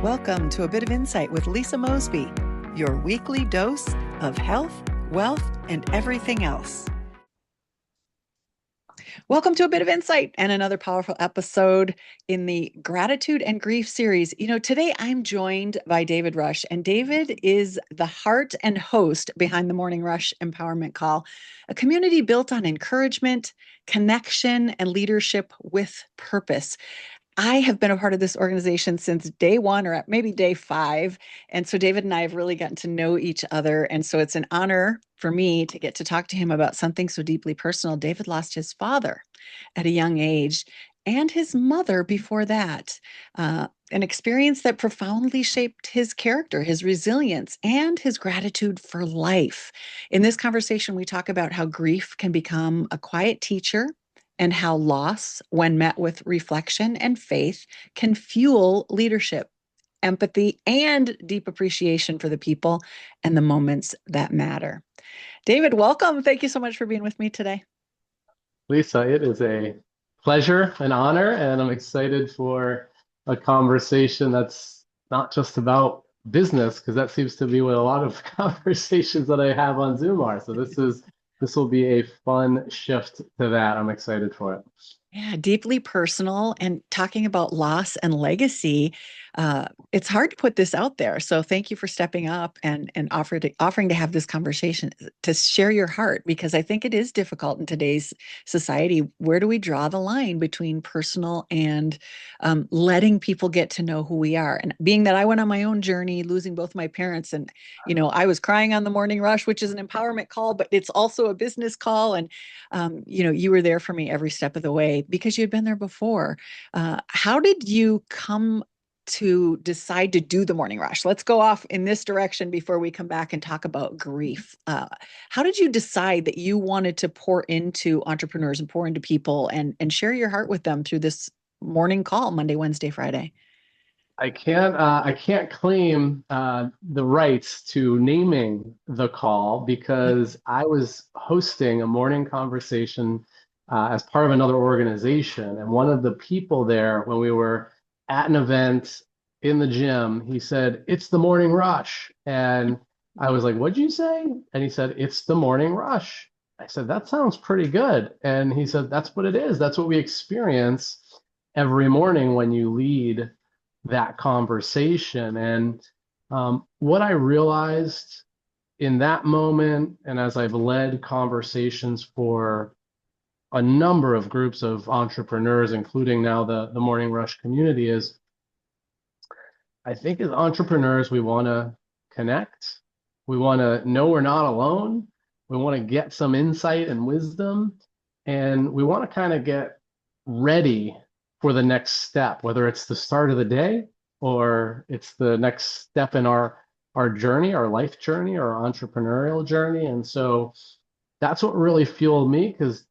Welcome to A Bit of Insight with Lisa Mosbey, your weekly dose of health, wealth, and everything else. Welcome to A Bit of Insight and another powerful episode in the Gratitude and Grief series. Today I'm joined by David Rush, and David is the heart and host behind the Morning Rush Empowerment Call, a community built on encouragement, connection, and leadership with purpose. I have been a part of this organization since day one or maybe day five. And so David and I have really gotten to know each other. And so it's an honor for me to get to talk to him about something so deeply personal. David lost his father at a young age and his mother before that. An experience that profoundly shaped his character, his resilience, and his gratitude for life. In this conversation, we talk about how grief can become a quiet teacher and how loss, when met with reflection and faith, can fuel leadership, empathy, and deep appreciation for the people and the moments that matter. David, welcome. Thank you so much for being with me today. Lisa, it is a pleasure, an honor, and I'm excited for a conversation that's not just about business, because that seems to be what a lot of conversations that I have on Zoom are. So this will be a fun shift to that. I'm excited for it. Yeah, deeply personal and talking about loss and legacy. It's hard to put this out there. So thank you for stepping up and offering to have this conversation to share your heart, because I think it is difficult in today's society. Where do we draw the line between personal and letting people get to know who we are? And being that I went on my own journey, losing both my parents, and I was crying on the morning rush, which is an empowerment call, but it's also a business call. And you were there for me every step of the way because you'd been there before. How did you come to decide to do the morning rush? Let's go off in this direction before we come back and talk about grief. How did you decide that you wanted to pour into entrepreneurs and pour into people and share your heart with them through this morning call, Monday, Wednesday, Friday? I can't claim the rights to naming the call because I was hosting a morning conversation as part of another organization. And one of the people there, when we were at an event in the gym, he said, "It's the morning rush." And I was like, "What'd you say?" And he said, "It's the morning rush." I said, "That sounds pretty good." And he said, "That's what it is. That's what we experience every morning when you lead that conversation." And what I realized in that moment, and as I've led conversations for a number of groups of entrepreneurs, including now the Morning Rush community, is I think as entrepreneurs, we want to connect. We want to know we're not alone. We want to get some insight and wisdom. And we want to kind of get ready for the next step, whether it's the start of the day or it's the next step in our journey, our life journey, our entrepreneurial journey. And so that's what really fueled me, because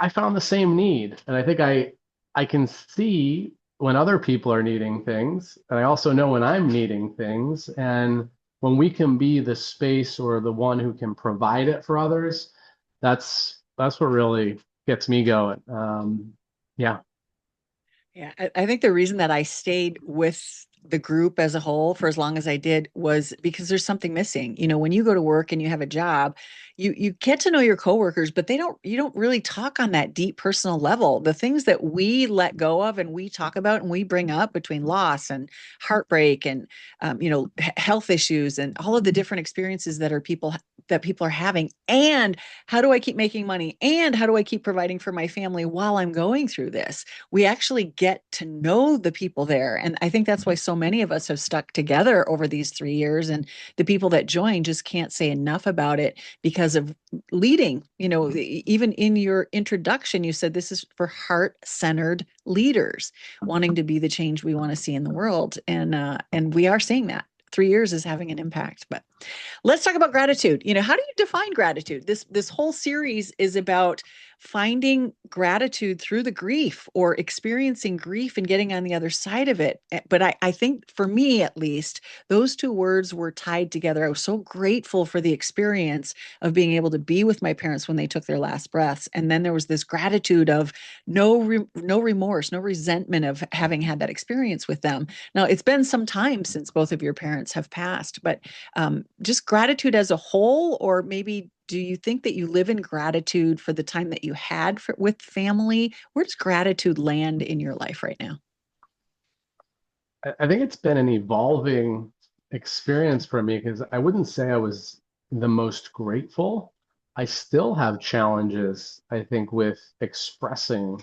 I found the same need. And I think I can see when other people are needing things, and I also know when I'm needing things. And when we can be the space or the one who can provide it for others, that's what really gets me going. Yeah. Yeah, I think the reason that I stayed with the group as a whole for as long as I did was because there's something missing. When you go to work and you have a job, you get to know your coworkers, but you don't really talk on that deep personal level. The things that we let go of and we talk about and we bring up between loss and heartbreak and health issues and all of the different experiences that people are having, and how do I keep making money, and how do I keep providing for my family while I'm going through this? We actually get to know the people there. And I think that's why so many of us have stuck together over these 3 years. And the people that join just can't say enough about it because of leading. Even in your introduction, you said this is for heart-centered leaders wanting to be the change we want to see in the world. And we are seeing that. 3 years is having an impact. But Let's talk about gratitude. How do you define gratitude? This whole series is about finding gratitude through the grief or experiencing grief and getting on the other side of it. But I think for me at least, those two words were tied together. I was so grateful for the experience of being able to be with my parents when they took their last breaths. And then there was this gratitude of no remorse, no resentment of having had that experience with them. Now, it's been some time since both of your parents have passed, but just gratitude as a whole, or maybe do you think that you live in gratitude for the time that you had with family? Where does gratitude land in your life right now? I think it's been an evolving experience for me because I wouldn't say I was the most grateful. I still have challenges, I think, with expressing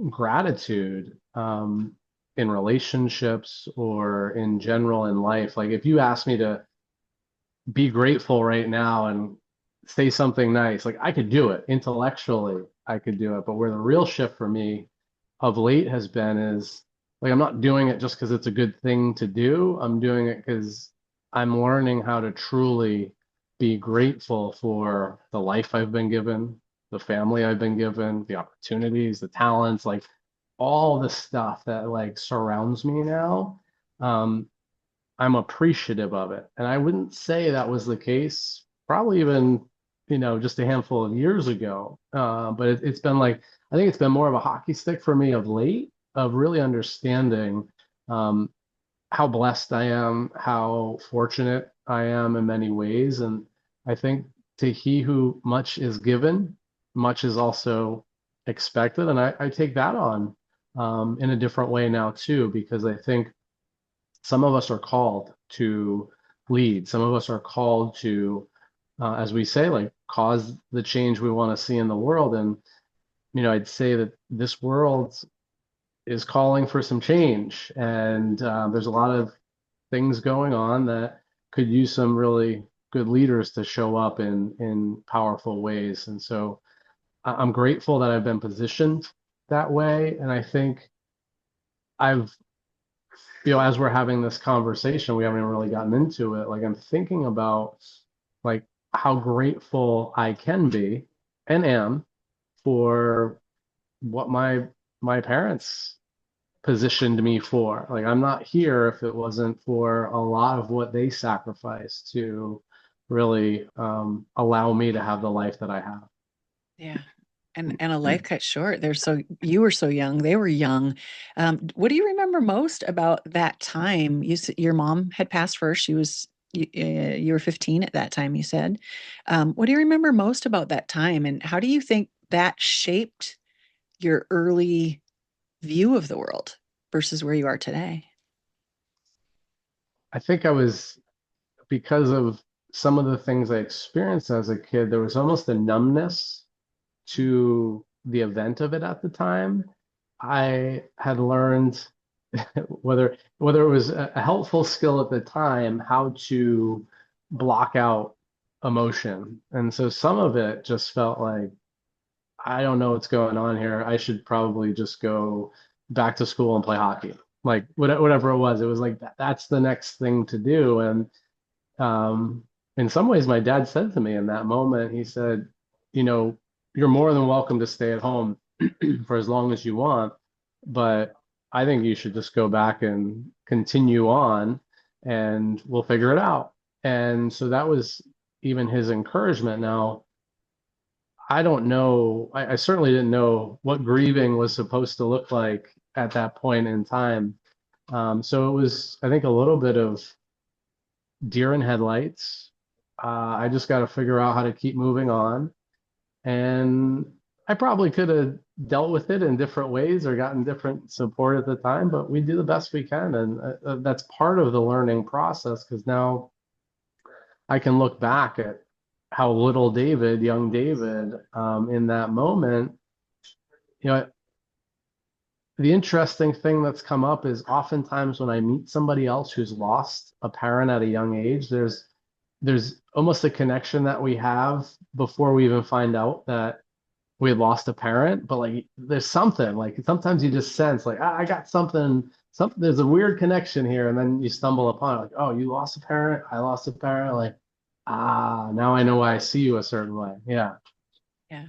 gratitude in relationships or in general in life. Like if you ask me to be grateful right now and say something nice, like I could do it intellectually, I could do it. But where the real shift for me of late has been is like I'm not doing it just because it's a good thing to do. I'm doing it because I'm learning how to truly be grateful for the life I've been given, the family I've been given, the opportunities, the talents, like all the stuff that like surrounds me now. Um, I'm appreciative of it. And I wouldn't say that was the case probably even, just a handful of years ago. But it's been like, I think it's been more of a hockey stick for me of late, of really understanding um, how blessed I am, how fortunate I am in many ways. And I think to he who much is given, much is also expected. And I take that on in a different way now too, because I think some of us are called to lead. Some of us are called to, as we say, like cause the change we want to see in the world. And, I'd say that this world is calling for some change. And there's a lot of things going on that could use some really good leaders to show up in powerful ways. And so I'm grateful that I've been positioned that way. And I think I've as we're having this conversation, we haven't really gotten into it. Like I'm thinking about like how grateful I can be and am for what my parents positioned me for. Like I'm not here if it wasn't for a lot of what they sacrificed to really allow me to have the life that I have. Yeah. And a life cut short. You were so young, they were young. What do you remember most about that time? Your mom had passed first. You were 15 at that time, you said. What do you remember most about that time, and how do you think that shaped your early view of the world versus where you are today? I think I was because of some of the things I experienced as a kid, there was almost a numbness to the event of it at the time. I had learned whether it was a helpful skill at the time, how to block out emotion. And so some of it just felt like, I don't know what's going on here. I should probably just go back to school and play hockey. Like whatever it was like that's the next thing to do. And um, in some ways, my dad said to me in that moment, he said, you know, you're more than welcome to stay at home for as long as you want, but I think you should just go back and continue on and we'll figure it out. And so that was even his encouragement. Now, I don't know, I certainly didn't know what grieving was supposed to look like at that point in time. So it was, I think, a little bit of deer in headlights. I just got to figure out how to keep moving on. And I probably could have dealt with it in different ways or gotten different support at the time, but we do the best we can. And that's part of the learning process because now I can look back at how little David, young David, in that moment, you know, the interesting thing that's come up is oftentimes when I meet somebody else who's lost a parent at a young age, there's almost a connection that we have before we even find out that we had lost a parent, but like there's something like sometimes you just sense like I got something there's a weird connection here, and then you stumble upon it like, oh, you lost a parent, I lost a parent, like Ah, now I know why I see you a certain way. Yeah. Yeah.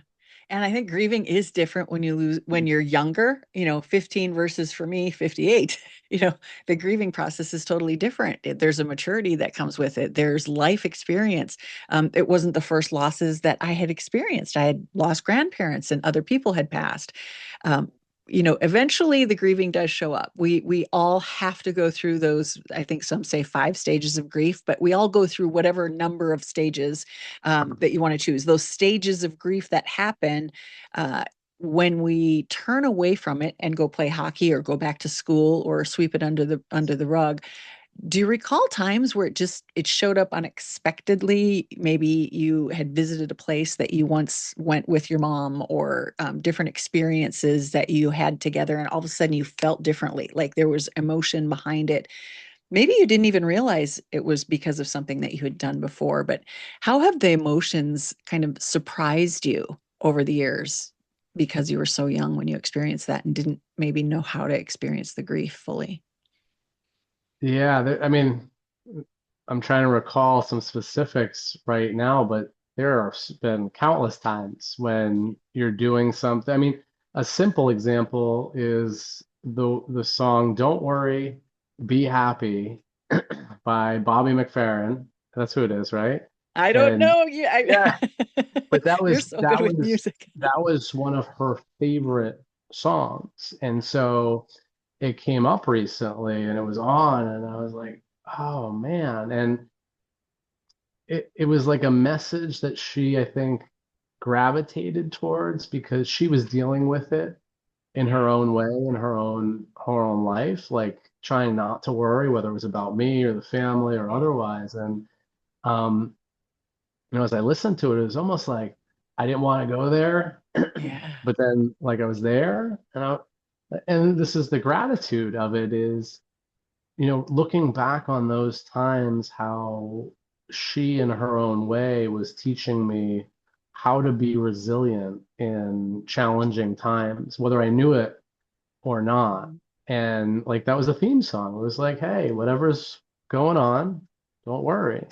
And I think grieving is different when you lose when you're younger, 15 versus for me 58. The grieving process is totally different. There's a maturity that comes with it. There's life experience. It wasn't the first losses that I had experienced. I had lost grandparents and other people had passed. Um, eventually the grieving does show up. We all have to go through those, I think some say 5 stages of grief, but we all go through whatever number of stages that you want to choose. Those stages of grief that happen uh, when we turn away from it and go play hockey or go back to school or sweep it under the rug. Do you recall times where it showed up unexpectedly? Maybe you had visited a place that you once went with your mom, or different experiences that you had together, and all of a sudden you felt differently, like there was emotion behind it. Maybe you didn't even realize it was because of something that you had done before, but how have the emotions kind of surprised you over the years because you were so young when you experienced that and didn't maybe know how to experience the grief fully? Yeah, I mean, I'm trying to recall some specifics right now, but there have been countless times when you're doing something. I mean, a simple example is the song "Don't Worry, Be Happy" by Bobby McFerrin. That's who it is, right? I don't And know. yeah, but that You're was so good that with was music. that was one of her favorite songs. And so it came up recently and it was on and I was like, oh man. And it was like a message that she, I think, gravitated towards because she was dealing with it in Yeah. her own way, in her own life, like trying not to worry whether it was about me or the family or Yeah. otherwise. And um, as I listened to it, it was almost like I didn't want to go there, Yeah. but then like I was there, and this is the gratitude of it is, looking back on those times, how she in her own way was teaching me how to be resilient in challenging times, whether I knew it or not. And like that was a theme song. It was like, hey, whatever's going on, don't worry,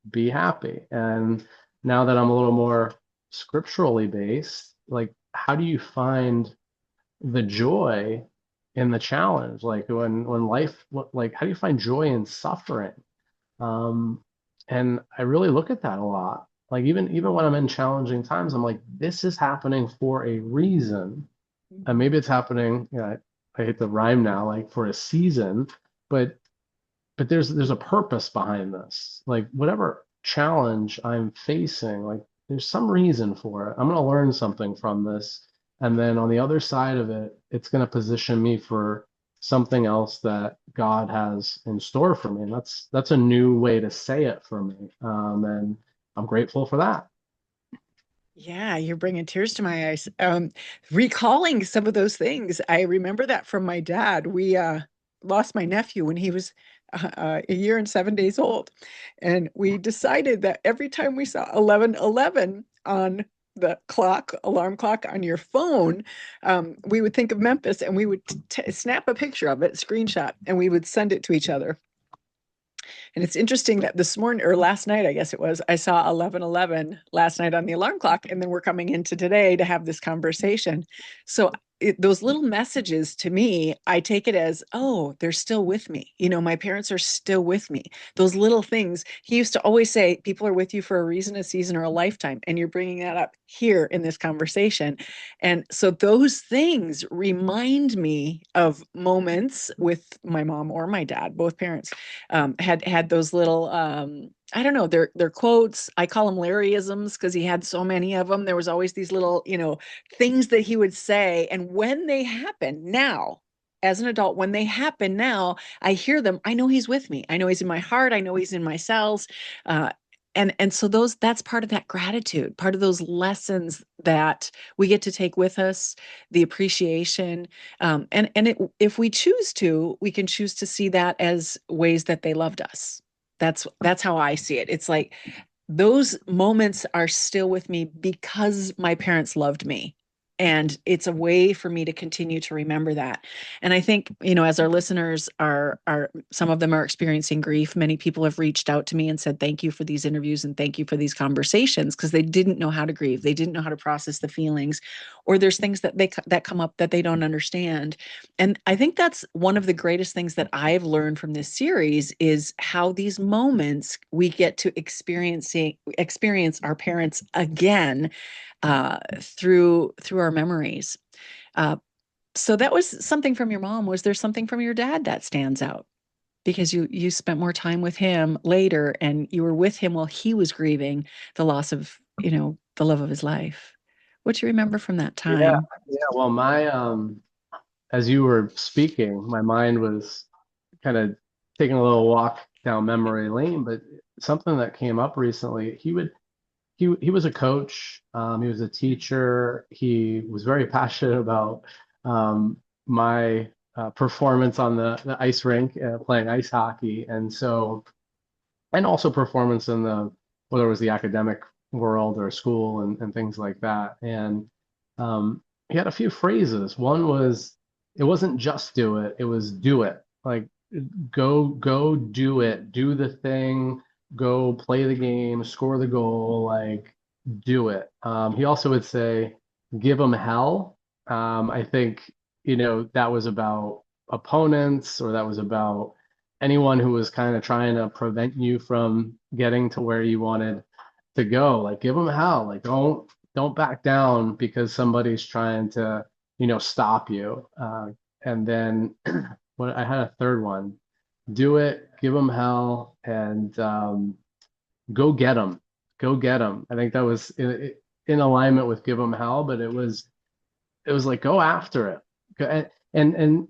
be happy. And now that I'm a little more scripturally based, like how do you find the joy in the challenge? Like when life, like how do you find joy in suffering? Um, and I really look at that a lot. Like even when I'm in challenging times, I'm like, this is happening for a reason. And maybe it's happening, I hate the rhyme now, like for a season, but there's a purpose behind this. Like whatever challenge I'm facing, like there's some reason for it. I'm going to learn something from this. And then on the other side of it, it's going to position me for something else that God has in store for me. And that's a new way to say it for me. And I'm grateful for that. Yeah, you're bringing tears to my eyes. Recalling some of those things, I remember that from my dad. We lost my nephew when he was a year and 7 days old, and we decided that every time we saw 11:11 on the alarm clock on your phone, we would think of Memphis, and we would snap a picture of it, screenshot, and we would send it to each other. And it's interesting that this morning or last night, I guess it was, I saw 11:11 last night on the alarm clock, and then we're coming into today to have this conversation. So those little messages to me, I take it as, oh, they're still with me. My parents are still with me. Those little things. He used to always say, people are with you for a reason, a season, or a lifetime. And you're bringing that up here in this conversation. And so those things remind me of moments with my mom or my dad, both parents, had those little I don't know, they're quotes. I call them Larryisms because he had so many of them. There was always these little, things that he would say. And when they happen now, as an adult, when they happen now, I hear them. I know he's with me. I know he's in my heart. I know he's in my cells. Uh, and so that's part of that gratitude, part of those lessons that we get to take with us, the appreciation, if we choose to, we can choose to see that as ways that they loved us. That's how I see it. It's like those moments are still with me because my parents loved me. And it's a way for me to continue to remember that. And I think, you know, as our listeners are some of them are experiencing grief, many people have reached out to me and said thank you for these interviews and thank you for these conversations, because they didn't know how to grieve, they didn't know how to process the feelings, or there's things that come up that they don't understand. And I think that's one of the greatest things that I've learned from this series, is how these moments we get to experience our parents again, through our memories. Uh, so that was something from your mom. Was there something from your dad that stands out? Because you spent more time with him later, and you were with him while he was grieving the loss of, you know, the love of his life. What do you remember from that Yeah, time? yeah. Well, as you were speaking, my mind was kind of taking a little walk down memory lane, but something that came up recently, he was a coach, he was a teacher, he was very passionate about my performance on the ice rink, playing ice hockey, and also performance in whether it was the academic world or school and things like that. And he had a few phrases. One was, it wasn't just do it, it was do it. Like, go do it, do the thing, go play the game, score the goal, like, do it. He also would say, give them hell. I think, that was about opponents, or that was about anyone who was kind of trying to prevent you from getting to where you wanted to go. Like, give them hell. Like, don't back down because somebody's trying to, stop you. And then what I had a third one. Do it, give them hell, and go get them. Go get them. I think that was in alignment with give them hell, but it was like, go after it. And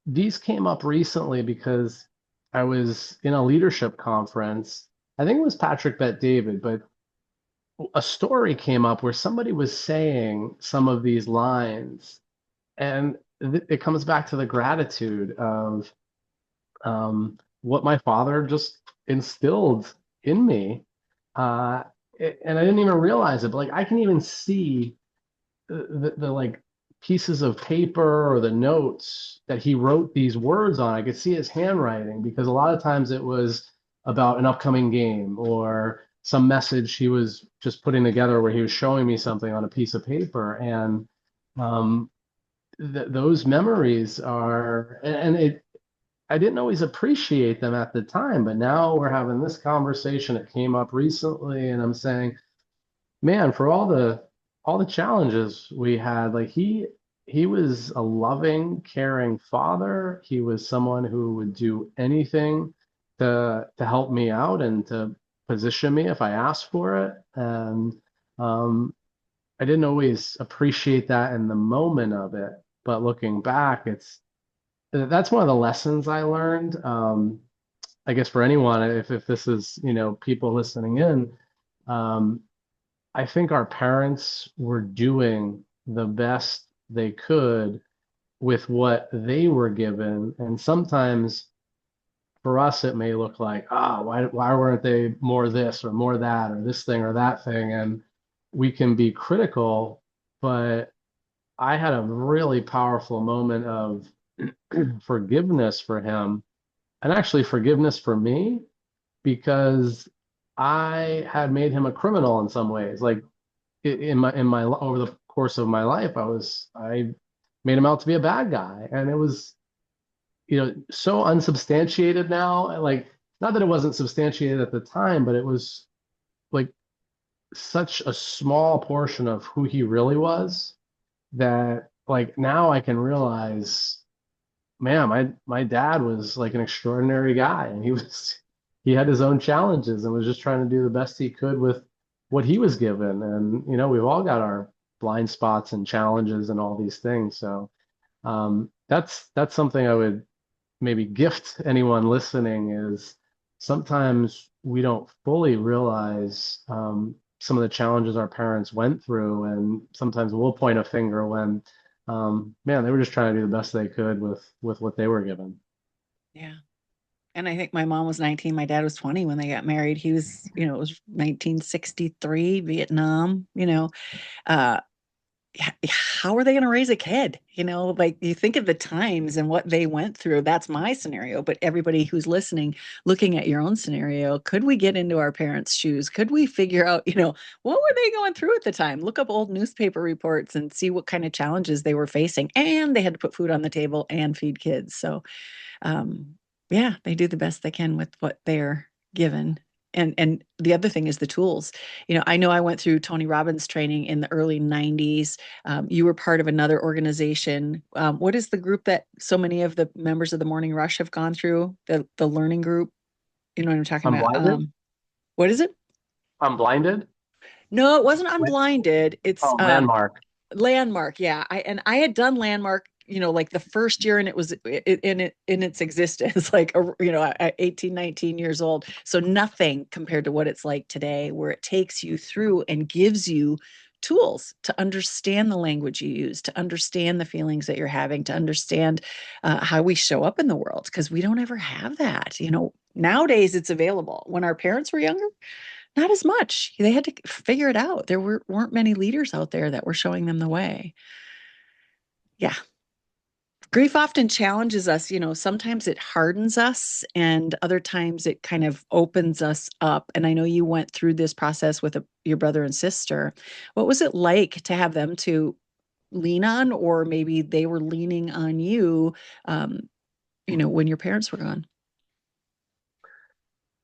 these came up recently because I was in a leadership conference. I think it was Patrick Bet David, but a story came up where somebody was saying some of these lines, and it comes back to the gratitude of what my father just instilled in me. Uh, and I didn't even realize it, but like, I can even see the like pieces of paper or the notes that he wrote these words on. I could see his handwriting, because a lot of times it was about an upcoming game or some message he was just putting together, where he was showing me something on a piece of paper. And um, those memories are, and it, I didn't always appreciate them at the time, but now we're having this conversation. It came up recently, and I'm saying, man, for all the challenges we had, like, he was a loving, caring father. He was someone who would do anything to help me out and to position me if I asked for it. And um, I didn't always appreciate that in the moment of it, but looking back, that's one of the lessons I learned. I guess for anyone, if this is, people listening in, um, I think our parents were doing the best they could with what they were given. And sometimes for us, it may look like, why weren't they more this or more that or this thing or that thing? And we can be critical, but I had a really powerful moment of forgiveness for him, and actually forgiveness for me, because I had made him a criminal in some ways. Like, in my over the course of my life, I made him out to be a bad guy, and it was, so unsubstantiated now. Like, not that it wasn't substantiated at the time, but it was like such a small portion of who he really was, that, like, now I can realize, man, my dad was like an extraordinary guy, and he had his own challenges and was just trying to do the best he could with what he was given. And we've all got our blind spots and challenges and all these things. So that's something I would maybe gift anyone listening, is sometimes we don't fully realize some of the challenges our parents went through, and sometimes we'll point a finger when man, they were just trying to do the best they could with what they were given. Yeah. And I think my mom was 19, my dad was 20 when they got married. He was, you know, it was 1963, Vietnam, you know. Uh, how are they going to raise a kid? Like you think of the times and what they went through. That's my scenario. But everybody who's listening, looking at your own scenario, could we get into our parents' shoes? Could we figure out, what were they going through at the time? Look up old newspaper reports and see what kind of challenges they were facing. And they had to put food on the table and feed kids. So um, yeah, they do the best they can with what they're given. And the other thing is the tools. I know I went through Tony Robbins training in the early 90s. You were part of another organization. What is the group that so many of the members of the Morning Rush have gone through? The learning group. You know what I'm talking about? Unblinded? What is it? Unblinded? No, it wasn't Lan- Unblinded. It's Oh, Landmark. Landmark, yeah. I had done Landmark, like the first year, and it was in its existence, like 18, 19 years old. So nothing compared to what it's like today, where it takes you through and gives you tools to understand the language you use, to understand the feelings that you're having, to understand how we show up in the world, because we don't ever have that. Nowadays it's available. When our parents were younger, not as much. They had to figure it out. Weren't many leaders out there that were showing them the way. Yeah. Grief often challenges us. Sometimes it hardens us, and other times it kind of opens us up. And I know you went through this process with your brother and sister. What was it like to have them to lean on, or maybe they were leaning on you, when your parents were gone?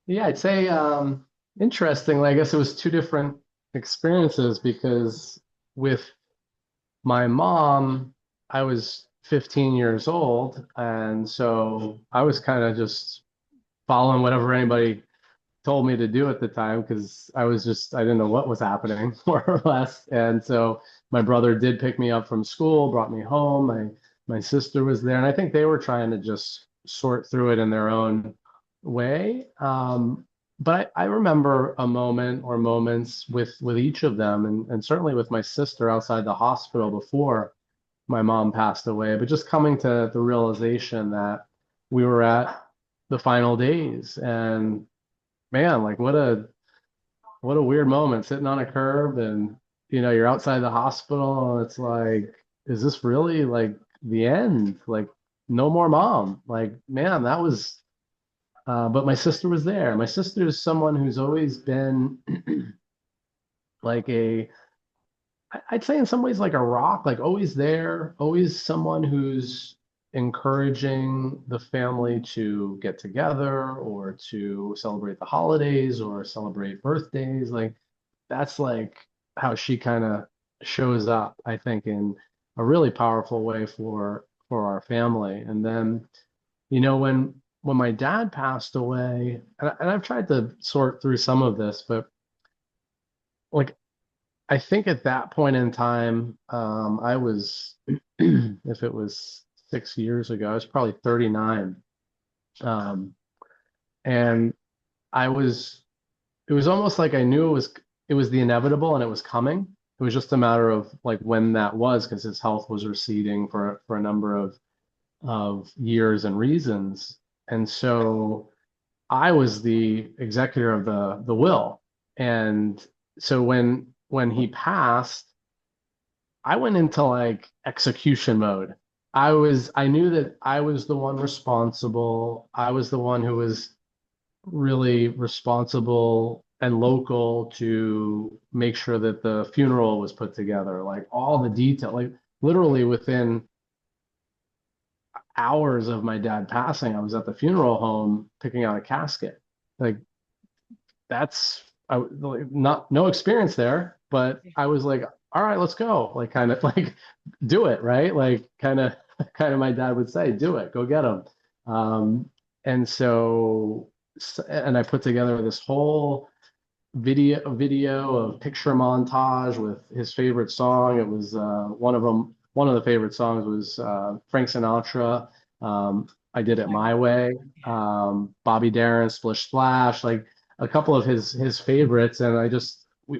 Yeah, I'd say interestingly, I guess it was two different experiences because with my mom, I was 15 years old, and so I was kind of just following whatever anybody told me to do at the time because I didn't know what was happening more or less. And so my brother did pick me up from school, brought me home. My sister was there, and I think they were trying to just sort through it in their own way. But I remember a moment or moments with each of them, and certainly with my sister outside the hospital before my mom passed away, but just coming to the realization that we were at the final days and man, like what a weird moment sitting on a curb and you're outside the hospital and it's like, is this really like the end? Like no more mom. Like, man, that was but my sister was there. My sister is someone who's always been like I'd say in some ways like a rock, like always there, always someone who's encouraging the family to get together or to celebrate the holidays or celebrate birthdays. Like that's like how she kind of shows up, I think, in a really powerful way for our family. And then, when my dad passed away, and I've tried to sort through some of this, but like I think at that point in time, I was, if it was 6 years ago, I was probably 39. Um, and I was, it was almost like I knew it was the inevitable and it was coming. It was just a matter of like when that was because his health was receding for a number of years and reasons. And so I was the executor of the will. And so when he passed, I went into like execution mode. I knew that I was the one responsible. I was the one who was really responsible and local to make sure that the funeral was put together, like all the detail, like literally within hours of my dad passing, I was at the funeral home picking out a casket. Like that's like not no experience there, but I was like, all right, let's go. Like kind of like do it, right? Like kind of my dad would say, do it, go get them. And so and I put together this whole video of picture montage with his favorite song. It was one of them. One of the favorite songs was Frank Sinatra. I Did It My Way. Bobby Darin, Splish Splash, like a couple of his favorites. And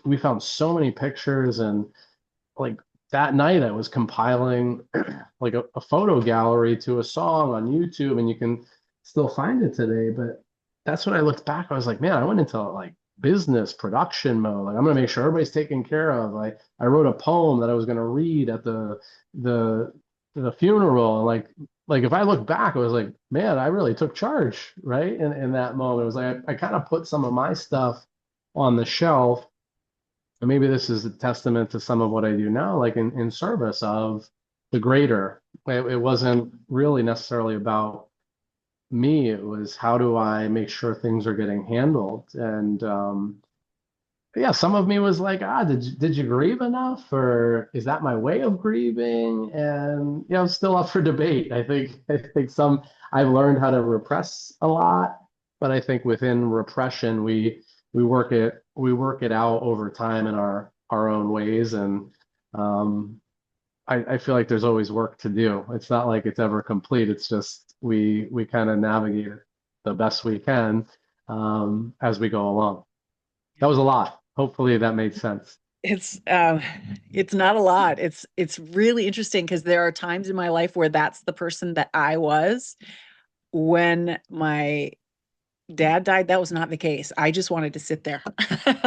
we found so many pictures and like that night I was compiling like a photo gallery to a song on YouTube and you can still find it today. But that's when I looked back. I was like, man, I went into like business production mode. Like I'm gonna make sure everybody's taken care of. I wrote a poem that I was gonna read at the the funeral. And like if I look back, I was like, man, I really took charge, right? In that moment. It was like I kind of put some of my stuff on the shelf. And maybe this is a testament to some of what I do now, like in service of the greater. It wasn't really necessarily about me. It was how do I make sure things are getting handled? And yeah, some of me was like, did you grieve enough, or is that my way of grieving? And it's still up for debate. I think some I've learned how to repress a lot, but I think within repression we work it out over time in our own ways, and um, I feel like there's always work to do. It's not like it's ever complete. It's just we kind of navigate it the best we can as we go along. That was a lot. Hopefully that made sense. It's it's not a lot. It's really interesting because there are times in my life where that's the person that I was. When my dad died, that was not the case. I just wanted to sit there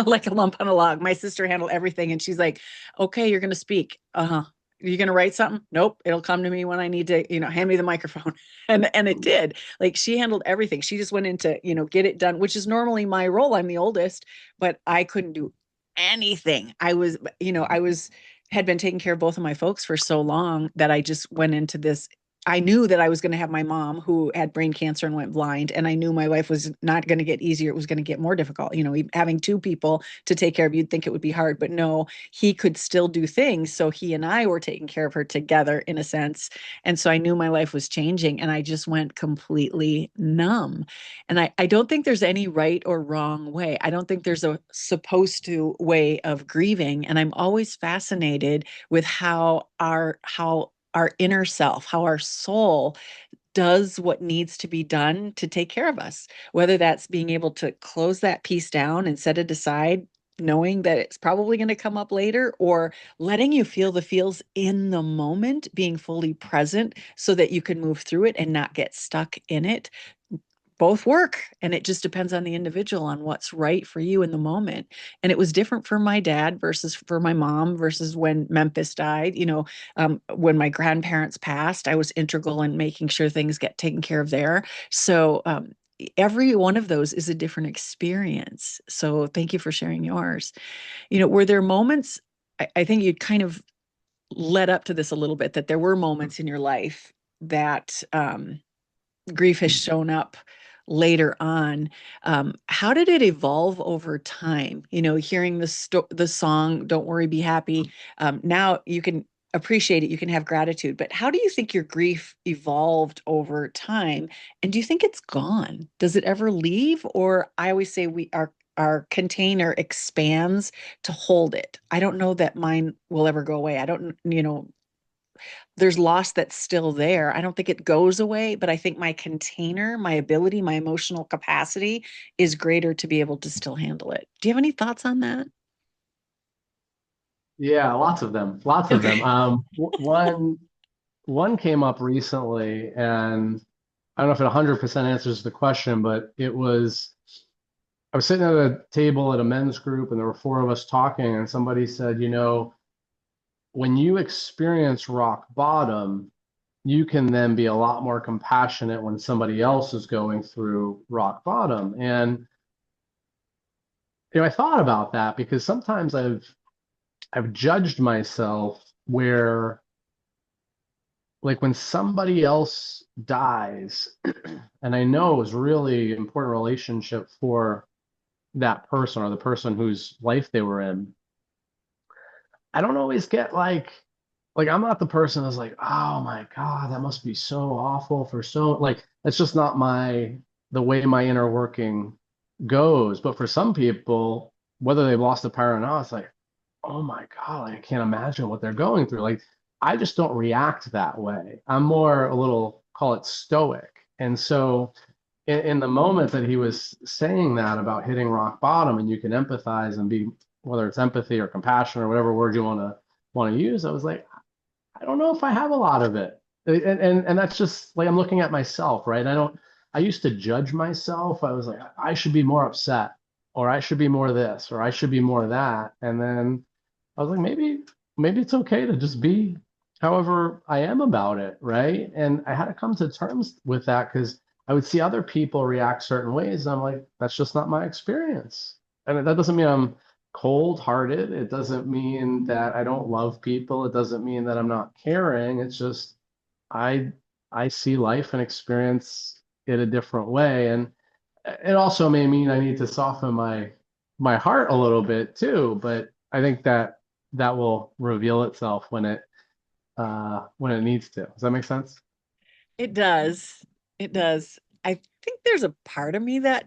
like a lump on a log. My sister handled everything and she's like, okay, you're going to speak. Uh-huh. You're going to write something? Nope. It'll come to me when I need to, hand me the microphone. And it did. Like she handled everything. She just went into, get it done, which is normally my role. I'm the oldest, but I couldn't do anything. I had been taking care of both of my folks for so long that I just went into this. I knew that I was going to have my mom who had brain cancer and went blind. And I knew my life was not going to get easier. It was going to get more difficult. Having two people to take care of, you'd think it would be hard, but no, he could still do things. So he and I were taking care of her together in a sense. And so I knew my life was changing and I just went completely numb. And I don't think there's any right or wrong way. I don't think there's a supposed to way of grieving. And I'm always fascinated with how our inner self, how our soul does what needs to be done to take care of us, whether that's being able to close that piece down and set it aside, knowing that it's probably going to come up later, or letting you feel the feels in the moment, being fully present so that you can move through it and not get stuck in it. Both work, and it just depends on the individual on what's right for you in the moment. And it was different for my dad versus for my mom versus when Memphis died. When my grandparents passed, I was integral in making sure things get taken care of there. So every one of those is a different experience. So thank you for sharing yours. Were there moments, I think you kind of led up to this a little bit, that there were moments in your life that grief has shown up later on. How did it evolve over time? Hearing the song "Don't Worry, Be Happy." Now you can appreciate it. You can have gratitude. But how do you think your grief evolved over time? And do you think it's gone? Does it ever leave? Or I always say our container expands to hold it. I don't know that mine will ever go away. I don't, there's loss that's still there. I don't think it goes away, but I think my container, my ability, my emotional capacity is greater to be able to still handle it. Do you have any thoughts on that? Yeah, lots of them, lots of them. Okay. One came up recently, and I don't know if it 100% answers the question, but I was sitting at a table at a men's group, and there were four of us talking, and somebody said, when you experience rock bottom, you can then be a lot more compassionate when somebody else is going through rock bottom. And I thought about that because sometimes I've judged myself where, like, when somebody else dies, and I know it was really important relationship for that person or the person whose life they were in, I don't always get like I'm not the person that's like, oh my God, that must be so awful for so like that's just not the way my inner working goes. But for some people, whether they've lost a parent or not, it's like, oh my God, like, I can't imagine what they're going through. Like I just don't react that way. I'm more a little, call it stoic. And so in the moment that he was saying that about hitting rock bottom and you can empathize and be, whether it's empathy or compassion or whatever word you want to use, I was like, I don't know if I have a lot of it. And that's just like I'm looking at myself, right? I used to judge myself. I was like, I should be more upset or I should be more this, or I should be more that. And then I was like, maybe it's okay to just be however I am about it, right? And I had to come to terms with that because I would see other people react certain ways. And I'm like, that's just not my experience. And that doesn't mean I'm cold-hearted. It doesn't mean that I don't love people. It doesn't mean that I'm not caring. It's just I I see life and experience it a different way. And it also may mean I need to soften my heart a little bit too, but I think that that will reveal itself when it needs to. Does that make sense? It does. It does. I think there's a part of me that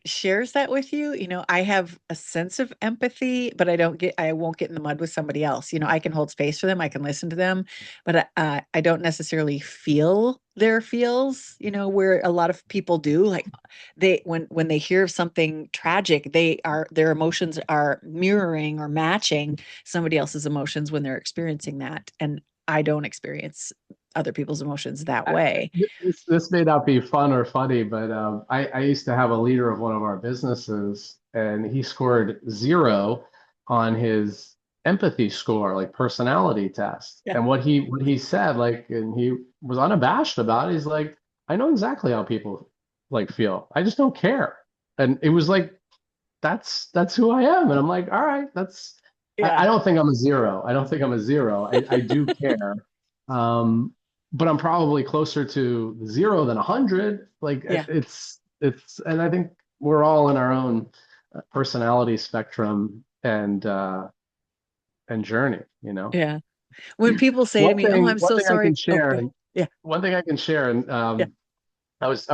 shares that with you. I have a sense of empathy, but I won't get in the mud with somebody else. I can hold space for them, I can listen to them, but I don't necessarily feel their feels, where a lot of people do. Like when they hear of something tragic, their emotions are mirroring or matching somebody else's emotions when they're experiencing that. And I don't experience other people's emotions that I, way. this may not be fun or funny, but I used to have a leader of one of our businesses, and he scored 0 on his empathy score, like personality test. Yeah. And what he said, like, and he was unabashed about it. He's like, I know exactly how people like feel. I just don't care. And it was like, that's who I am. And I'm like, all right, I Yeah. don't think I'm a 0. I don't think I'm a 0. I do care. Um, but I'm probably closer to 0 than 100. Like Yeah. and I think we're all in our own personality spectrum and journey, you know. Yeah. When people say to me, "Oh, I'm One so thing I sorry." can Oh, share, go ahead. and Yeah. one thing I can share, and Yeah. I was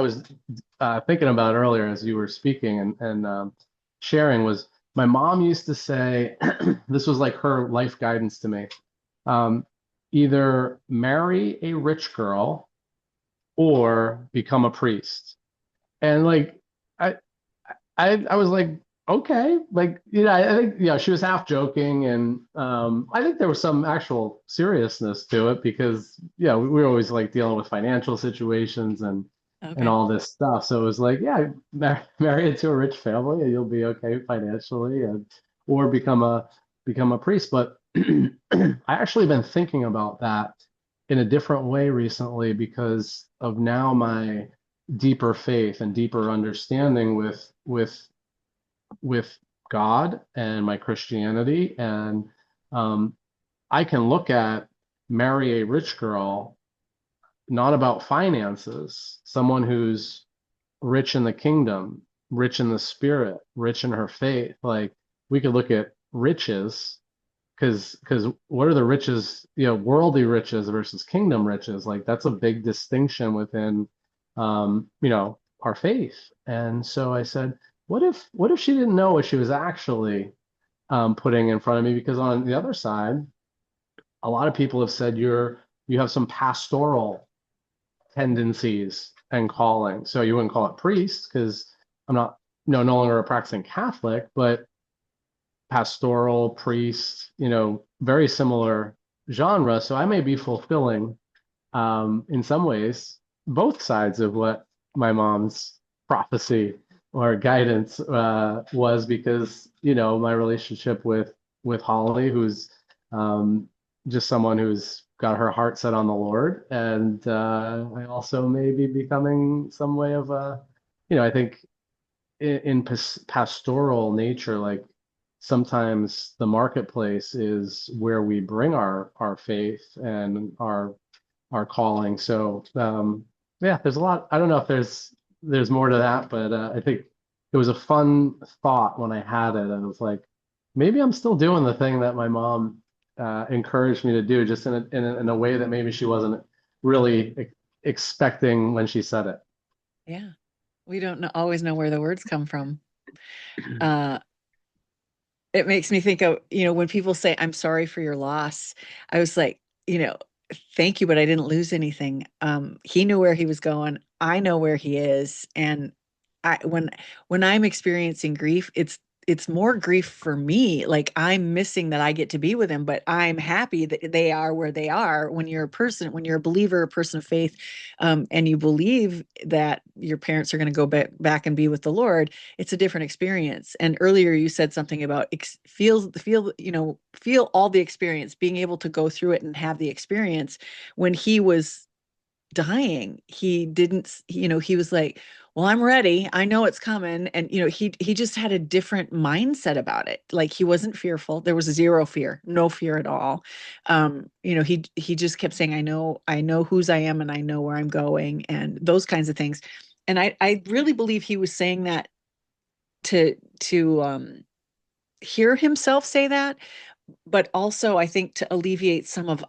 thinking about it earlier as you were speaking and sharing was my mom used to say this was like her life guidance to me. Um, Either marry a rich girl or become a priest. And like I I was like, okay, like I think she was half joking, and I think there was some actual seriousness to it because we were always like dealing with financial situations and Okay. all this stuff. So it was like, yeah, marry into a rich family and you'll be okay financially, and or become a priest. But I actually been thinking about that in a different way recently because of now my deeper faith and deeper understanding with God and my Christianity. And um, I can look at marry a rich girl, not about finances, someone who's rich in the kingdom, rich in the spirit, rich in her faith. Like we could look at riches because what are the riches, worldly riches versus kingdom riches? Like that's a big distinction within our faith. And so I said, what if she didn't know what she was actually putting in front of me? Because on the other side, a lot of people have said you have some pastoral tendencies and calling. So you wouldn't call it priest because I'm not no longer a practicing Catholic, but pastoral, priest, very similar genre. So I may be fulfilling, in some ways, both sides of what my mom's prophecy or guidance was because, my relationship with Holly, who's just someone who's got her heart set on the Lord. And I also may be becoming some way of I think in pastoral nature, like sometimes the marketplace is where we bring our faith and our calling. So yeah, there's a lot. I don't know if there's more to that, but I think it was a fun thought when I had it. I was like, maybe I'm still doing the thing that my mom encouraged me to do, just in a way that maybe she wasn't really expecting when she said it. Yeah. We don't always know where the words come from. Uh, it makes me think of, when people say, "I'm sorry for your loss," I was like, you know, thank you, but I didn't lose anything. He knew where he was going. I know where he is. And when I'm experiencing grief, it's more grief for me. Like I'm missing that I get to be with him, but I'm happy that they are where they are. When you're a person, when you're a believer, a person of faith, and you believe that your parents are going to go back and be with the Lord, it's a different experience. And earlier you said something about feel all the experience, being able to go through it and have the experience. When he was dying, he didn't, he was like, well, I'm ready, I know it's coming. And he just had a different mindset about it. Like he wasn't fearful. There was zero fear, no fear at all. He just kept saying, I know whose I am, and I know where I'm going, and those kinds of things. And I really believe he was saying that to hear himself say that, but also I think to alleviate some of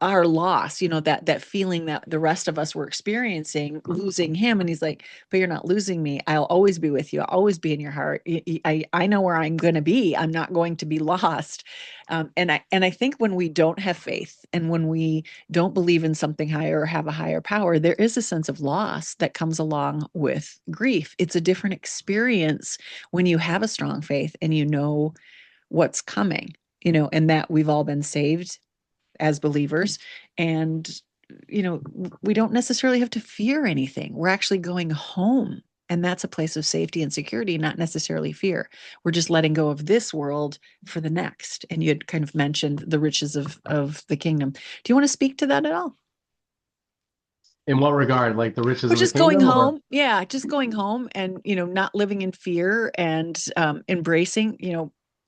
our loss, that feeling that the rest of us were experiencing, losing him. And he's like, but you're not losing me. I'll always be with you. I'll always be in your heart. I know where I'm going to be. I'm not going to be lost. And I think when we don't have faith, and when we don't believe in something higher or have a higher power, there is a sense of loss that comes along with grief. It's a different experience when you have a strong faith and you know what's coming, and that we've all been saved as believers. And, we don't necessarily have to fear anything. We're actually going home. And that's a place of safety and security, not necessarily fear. We're just letting go of this world for the next. And you had kind of mentioned the riches of the kingdom. Do you want to speak to that at all? In what regard? Like the riches But of the just going kingdom, or home, yeah, just going home, and not living in fear, and embracing,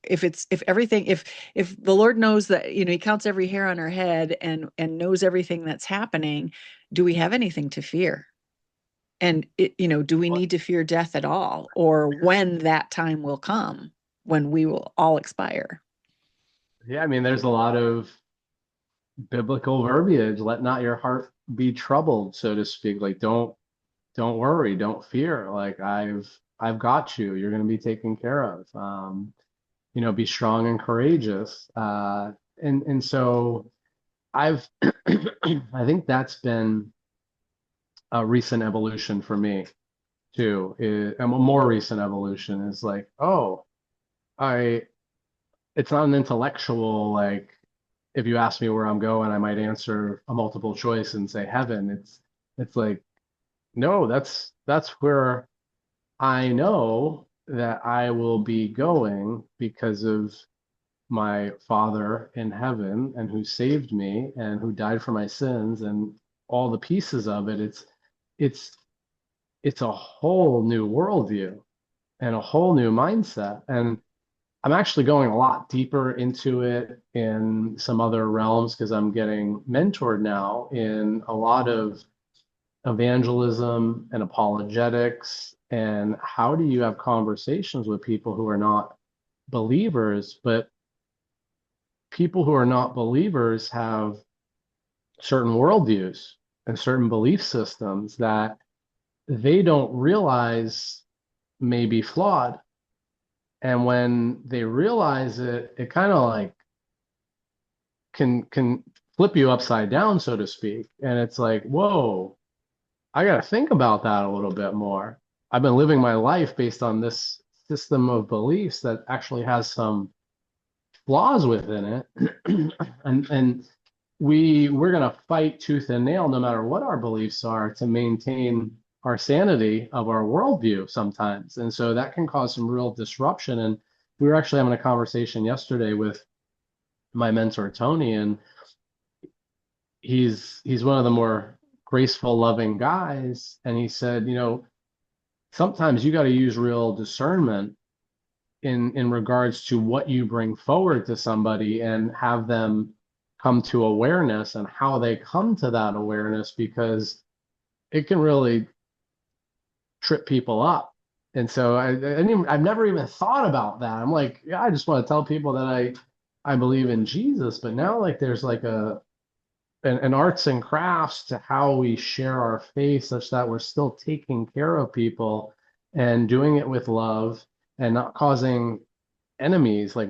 if the Lord knows that, he counts every hair on our head, and knows everything that's happening, do we have anything to fear? And do we need to fear death at all, or when that time will come when we will all expire? yeah, I mean, there's a lot of biblical verbiage. Let not your heart be troubled, so to speak. Like don't worry, don't fear. Like I've got you. You're going to be taken care of. Be strong and courageous. And so I've I think that's been a recent evolution for me too. A more recent evolution is like, oh, I it's not an intellectual, like if you ask me where I'm going, I might answer a multiple choice and say heaven. It's like, no, that's where I know that I will be going because of my Father in heaven, and who saved me and who died for my sins, and all the pieces of it. It's it's a whole new worldview and a whole new mindset. And I'm actually going a lot deeper into it in some other realms because I'm getting mentored now in a lot of evangelism and apologetics. And how do you have conversations with people who are not believers? But people who are not believers have certain worldviews and certain belief systems that they don't realize may be flawed. And when they realize it, it kind of like can flip you upside down, so to speak. And it's like, whoa, I got to think about that a little bit more. I've been living my life based on this system of beliefs that actually has some flaws within it. and we're going to fight tooth and nail no matter what our beliefs are to maintain our sanity of our worldview sometimes. And so that can cause some real disruption. And we were actually having a conversation yesterday with my mentor Tony, and he's one of the more graceful, loving guys. And he said, sometimes you got to use real discernment in regards to what you bring forward to somebody, and have them come to awareness and how they come to that awareness, because it can really trip people up. And so I've never even thought about that. I'm like, yeah, I just want to tell people that I believe in Jesus. But now, like, there's like an arts and crafts to how we share our faith, such that we're still taking care of people and doing it with love and not causing enemies. Like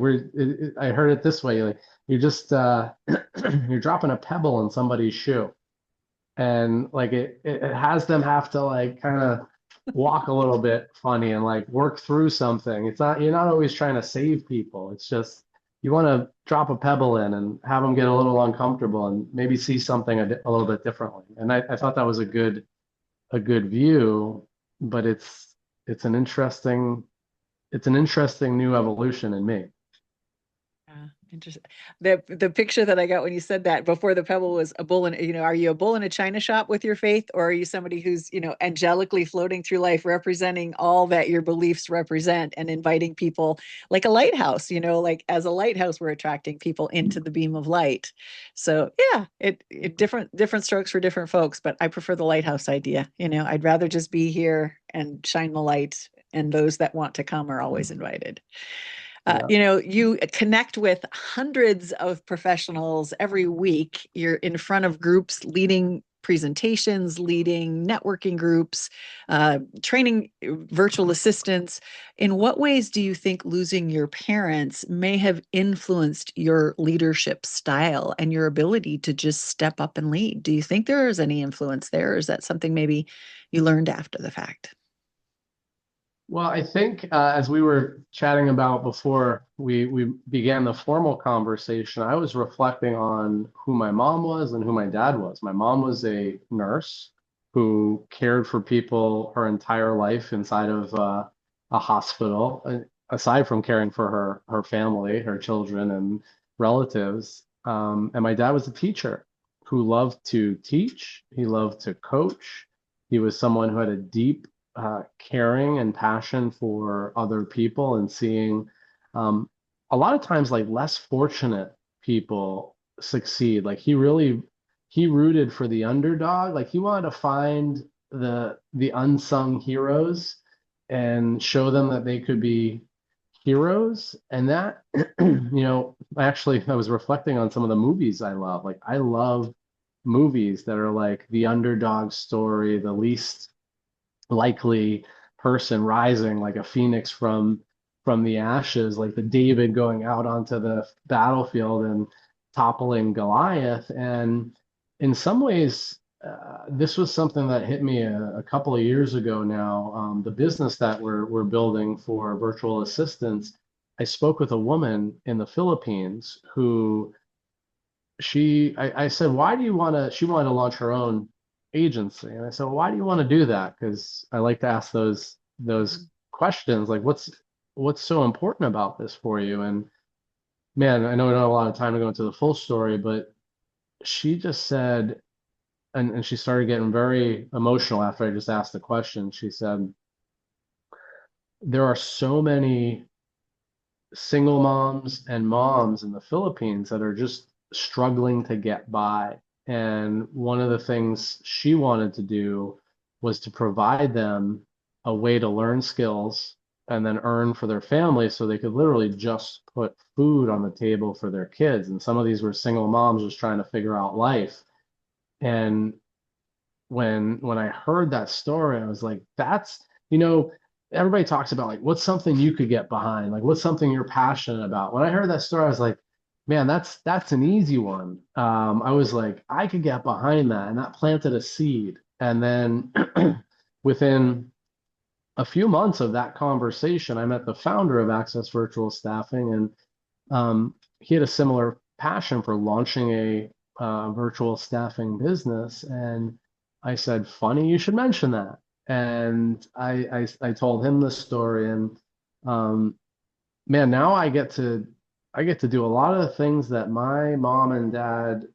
I heard it this way: like you're just you're dropping a pebble in somebody's shoe, and like it has them have to like kind of walk a little bit funny and like work through something. It's not, you're not always trying to save people. It's just you want to drop a pebble in and have them get a little uncomfortable and maybe see something a little bit differently. And I thought that was a good view, but it's an interesting new evolution in me. Yeah, interesting. The picture that I got when you said that before the pebble was a bull in, are you a bull in a china shop with your faith, or are you somebody who's, angelically floating through life, representing all that your beliefs represent and inviting people like a lighthouse, like as a lighthouse, we're attracting people into the beam of light. So yeah, it different strokes for different folks, but I prefer the lighthouse idea. I'd rather just be here and shine the light, and those that want to come are always invited. Yeah. You connect with hundreds of professionals every week. You're in front of groups, leading presentations, leading networking groups, training virtual assistants. In what ways do you think losing your parents may have influenced your leadership style and your ability to just step up and lead? Do you think there is any influence there? Or is that something maybe you learned after the fact? Well, I think as we were chatting about before we began the formal conversation, I was reflecting on who my mom was and who my dad was. My mom was a nurse who cared for people her entire life inside of a hospital, aside from caring for her family, her children, and relatives. And my dad was a teacher who loved to teach. He loved to coach. He was someone who had a deep caring and passion for other people and seeing um, a lot of times like less fortunate people succeed. Like he rooted for the underdog. Like he wanted to find the unsung heroes and show them that they could be heroes. And that, actually I was reflecting on some of the movies I love. Like I love movies that are like the underdog story, the least likely person rising like a phoenix from the ashes, like the David going out onto the battlefield and toppling Goliath. And in some ways, this was something that hit me a couple of years ago now. The business that we're building for virtual assistants, I spoke with a woman in the Philippines who I said, why do you want to, she wanted to launch her own agency. And I said, well, why do you want to do that? Because I like to ask those Mhm. questions, like what's so important about this for you? And man, I know we don't have a lot of time to go into the full story, but she just said, and she started getting very emotional after I just asked the question. She said, there are so many single moms and moms in the Philippines that are just struggling to get by. And one of the things she wanted to do was to provide them a way to learn skills and then earn for their family so they could literally just put food on the table for their kids. And some of these were single moms just trying to figure out life. And when I heard that story, I was like, that's, everybody talks about like what's something you could get behind, like what's something you're passionate about. When I heard that story, I was like, man, that's an easy one. I was like, I could get behind that, and that planted a seed. And then within a few months of that conversation, I met the founder of Access Virtual Staffing, and he had a similar passion for launching a virtual staffing business. And I said, funny, you should mention that. And I told him the story, and um, man, now I get to do a lot of the things that my mom and dad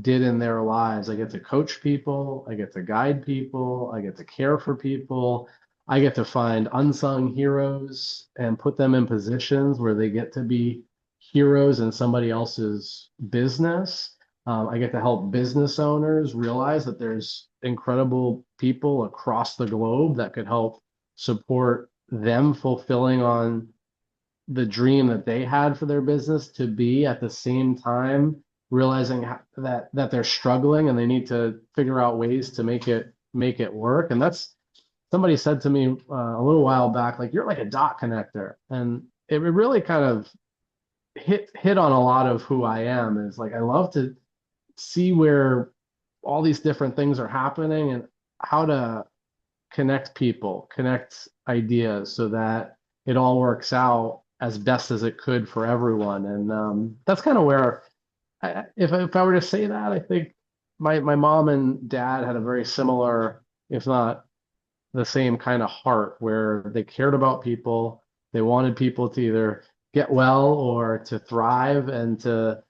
did in their lives. I get to coach people, I get to guide people, I get to care for people. I get to find unsung heroes and put them in positions where they get to be heroes in somebody else's business. I get to help business owners realize that there's incredible people across the globe that could help support them fulfilling on the dream that they had for their business to be at the same time realizing that they're struggling and they need to figure out ways to make it work. And that's somebody said to me a little while back, like you're like a dot connector, and it really kind of hit on a lot of who I am. Is like I love to see where all these different things are happening and how to connect people, connect ideas so that it all works out as best as it could for everyone. And that's kind of where, if I were to say that, I think my mom and dad had a very similar, if not the same kind of heart, where they cared about people. They wanted people to either get well or to thrive, and to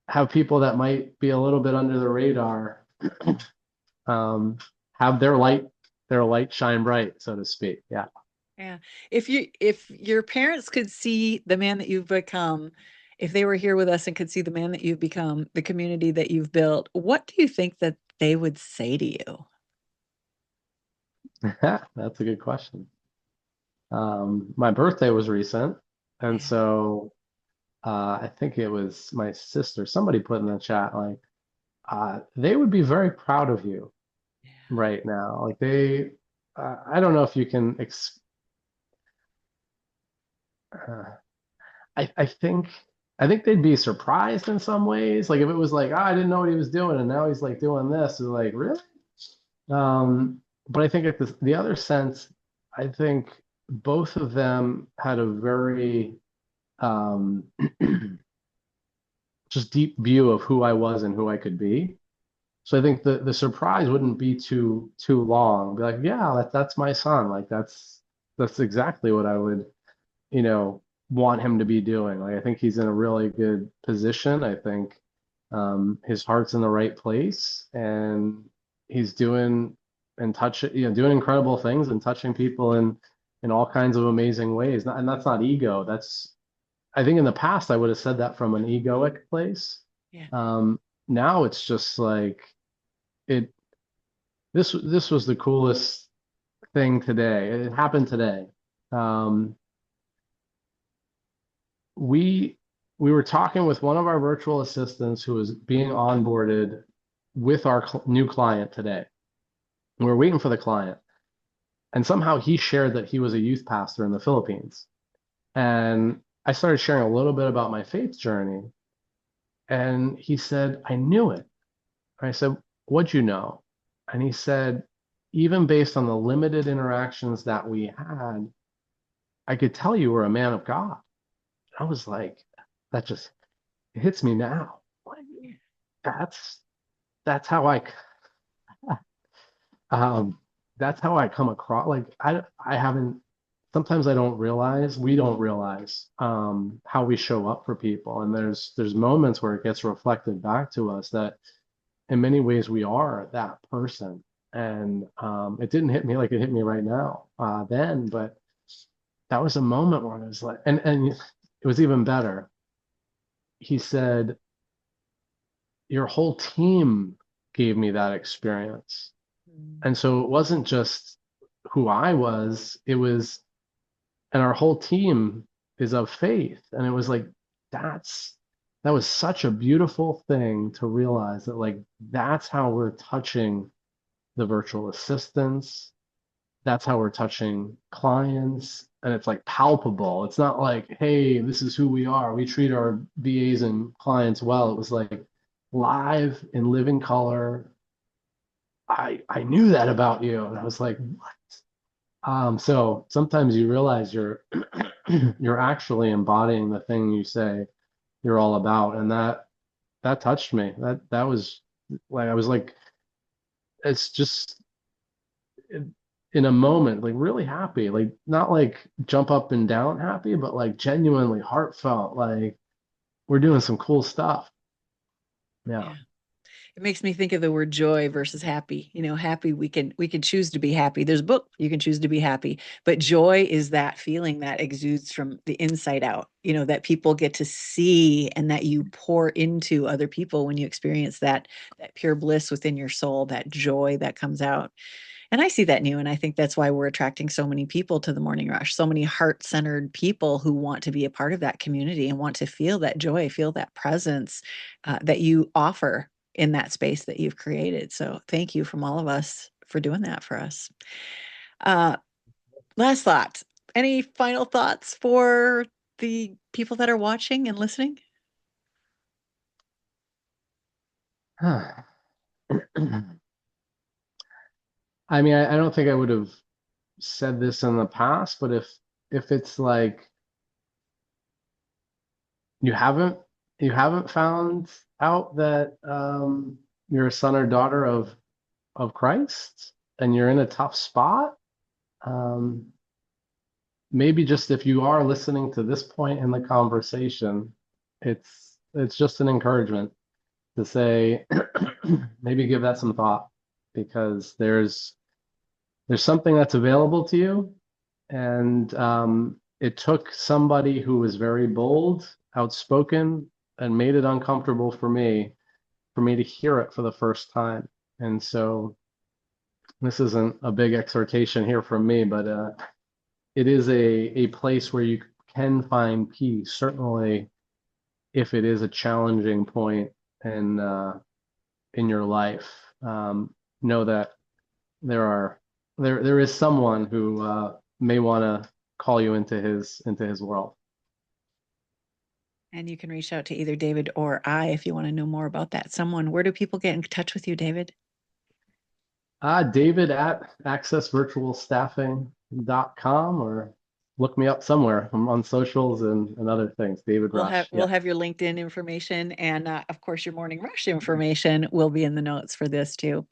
have people that might be a little bit under the radar um, have their light shine bright, so to speak. Yeah. Yeah. If your parents could see the man that you've become, if they were here with us and could see the man that you've become, the community that you've built, what do you think that they would say to you? That's a good question. My birthday was recent, and Yeah. so I think it was my sister. Somebody put in the chat like they would be very proud of you right now. Like I don't know if you can. Uh, I think they'd be surprised in some ways. Like if it was like, I didn't know what he was doing, and now he's like doing this. It's like, really? But I think at the other sense, I think both of them had a very um, just deep view of who I was and who I could be. So I think the surprise wouldn't be too long. Be like, yeah, that's my son. Like that's exactly what I would, you know, want him to be doing. Like I think he's in a really good position. I think his heart's in the right place, and he's doing incredible things and touching people in all kinds of amazing ways. And that's not ego. That's I think in the past I would have said that from an egoic place. Yeah. Um, Now it's just like it. This was the coolest thing today. It happened today. Um, we we were talking with one of our virtual assistants who was being onboarded with our new client today. We were waiting for the client, and somehow he shared that he was a youth pastor in the Philippines. And I started sharing a little bit about my faith journey, and he said, "I knew it." I said, "What'd you know?" And he said, "Even based on the limited interactions that we had, I could tell you were a man of God." I was like, that just it hits me now. Like that's that's how um that's how I come across. Like I haven't sometimes I don't realize we don't realize how we show up for people. And there's moments where it gets reflected back to us that in many ways we are that person. And it didn't hit me like it hit me right now then, but that was a moment where I was like, and it was even better. He said, your whole team gave me that experience. Mm. And so it wasn't just who I was, it was, and our whole team is of faith. And it was like, that was such a beautiful thing to realize that, like, that's how we're touching the virtual assistants. That's how we're touching clients. And it's like palpable. It's not like, hey, this is who we are. We treat our VAs and clients well. It was like live in living color. I knew that about you. And I was like, what? So sometimes you realize you're actually embodying the thing you say you're all about. And that touched me. That was like I was like, it's just in a moment, like really happy, like not like jump up and down happy, but like genuinely heartfelt, like we're doing some cool stuff. Yeah. Yeah. It makes me think of the word joy versus happy. Happy, we can choose to be happy. There's a book, you can choose to be happy, but joy is that feeling that exudes from the inside out, that people get to see and that you pour into other people when you experience that pure bliss within your soul, that joy that comes out. And I see that new, and I think that's why we're attracting so many people to the Morning Rush, so many heart-centered people who want to be a part of that community and want to feel that joy, feel that presence that you offer in that space that you've created. So thank you from all of us for doing that for us. Uh, Last thought. Any final thoughts for the people that are watching and listening? I mean, I don't think I would have said this in the past, but if it's like you haven't you haven't found out that you're a son or daughter of Christ and you're in a tough spot, um, maybe just if you are listening to this point in the conversation, it's just an encouragement to say maybe give that some thought because there's something that's available to you, and it took somebody who was very bold, outspoken, and made it uncomfortable for me to hear it for the first time. And so this isn't a big exhortation here from me, but it is a place where you can find peace, certainly if it is a challenging point in your life. Know that there is someone who may want to call you into his world. And you can reach out to either David or I if you want to know more about that someone. Where do people get in touch with you, David? David at accessvirtualstaffing.com, or look me up somewhere. I'm on socials and other things. David Rush. We'll have your LinkedIn information, and of course your Morning Rush information will be in the notes for this too.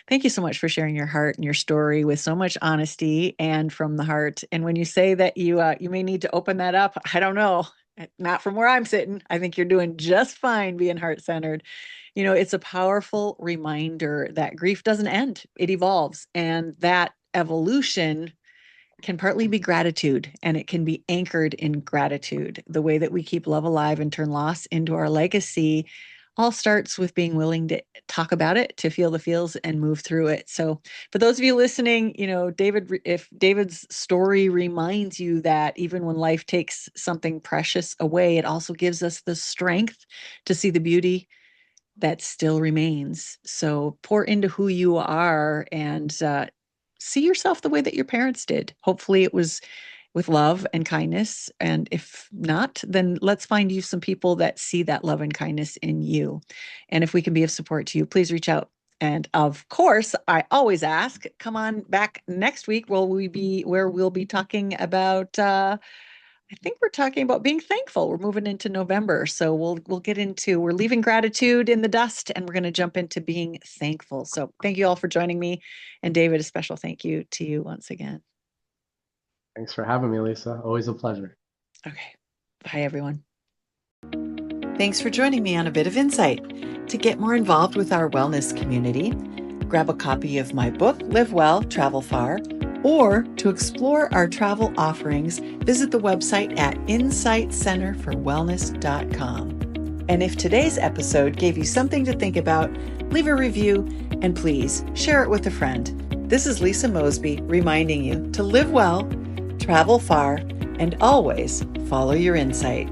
Thank you so much for sharing your heart and your story with so much honesty and from the heart. And when you say that you may need to open that up, I don't know, not from where I'm sitting. I think you're doing just fine being heart-centered. It's a powerful reminder that grief doesn't end, it evolves, and that evolution can partly be gratitude, and it can be anchored in gratitude. The way that we keep love alive and turn loss into our legacy all starts with being willing to talk about it, to feel the feels and move through it. So for those of you listening, if David's story reminds you that even when life takes something precious away, it also gives us the strength to see the beauty that still remains. So pour into who you are and see yourself the way that your parents did. Hopefully it was with love and kindness. And if not, then let's find you some people that see that love and kindness in you. And if we can be of support to you, please reach out. And of course, I always ask, come on back next week. Where we'll be talking about I think we're talking about being thankful. We're moving into November. So we're leaving gratitude in the dust, and we're going to jump into being thankful. So thank you all for joining me. And David, a special thank you to you once again. Thanks for having me, Lisa. Always a pleasure. Okay. Bye, everyone. Thanks for joining me on A Bit of Insight. To get more involved with our wellness community, grab a copy of my book, Live Well, Travel Far, or to explore our travel offerings, visit the website at insightcenterforwellness.com. And if today's episode gave you something to think about, leave a review and please share it with a friend. This is Lisa Mosbey reminding you to live well, travel far, and always follow your insight.